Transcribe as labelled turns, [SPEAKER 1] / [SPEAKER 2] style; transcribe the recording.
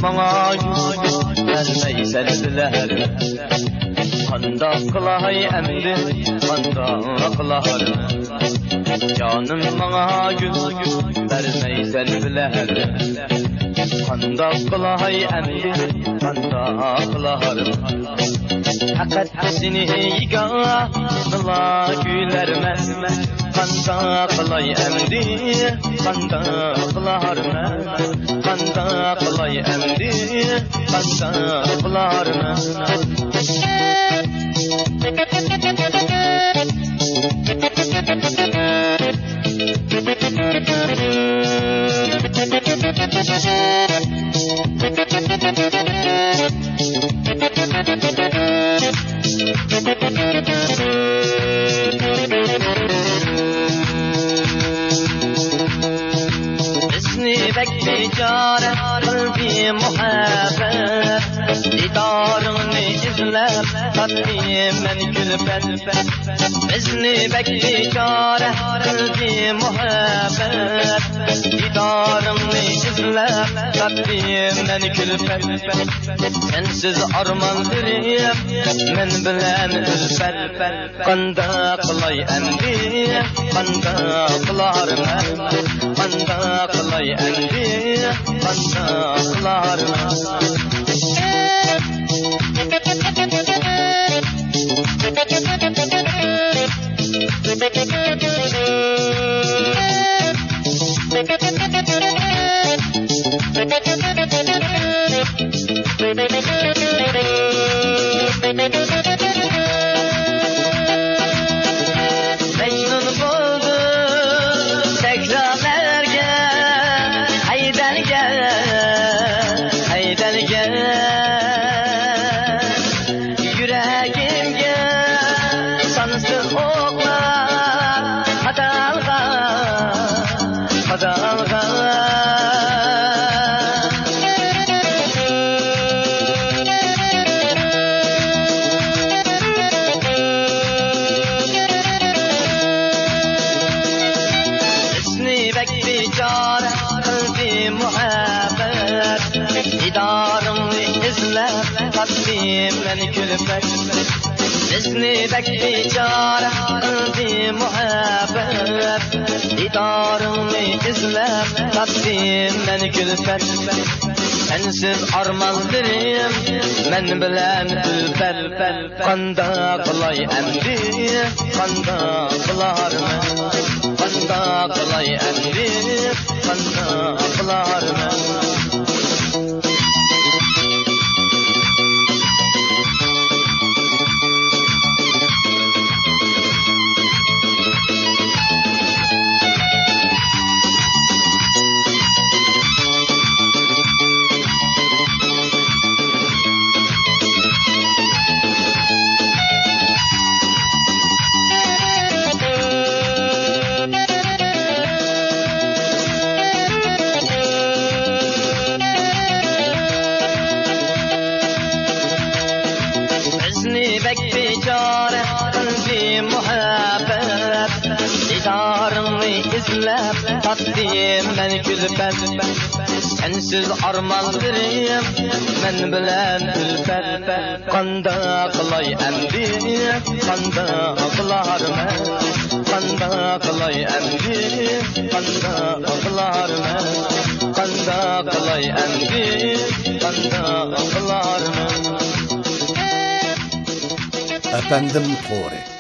[SPEAKER 1] bana yüz vermeysen diler. Kanda kılay emdi, kanda kılar. Canım bana yüz vermeysen diler. Kanda kılay emdi, kanda kılar. Fakat seni yıkatla gülermez. Kanda kılay emdi, kanda kılar. Kanda kılay emdi, kanda kılar. Bekbekare kalbi muhabbet Didarını izler tatlıyım ben külfet Bizni bekbekare kalbi muhabbet Didarını izler tatlıyım ben külfet Sensiz armandırım men bilen ülfet Kanda kılay emdi kanda kılar Kanda kılay emdi kanda kılar Mecnun buldu tekrar ergen Hayden gel, hayden gel Yüreğimge sansız oklar Hadalga, hadalga Bekbekare kalbi muhabbet Didarını izler tatlıyım ben külfet Bizni bekbekare kalbi muhabbet Didarını izler tatlıyım ben külfet Sensiz armandırım men bilen ülfet Kanda kılay emdi kanda kılar Kanda kılay emdi kanda kılar Bekbekare kalbi muhabbet Didarını izler tatlıyım ben külfet Sensiz armandırım men bilen ülfet Kanda kılay emdi kanda kılar Kanda kılay emdi kanda kılar Kanda kılay emdi kanda kılar
[SPEAKER 2] Efendim Tori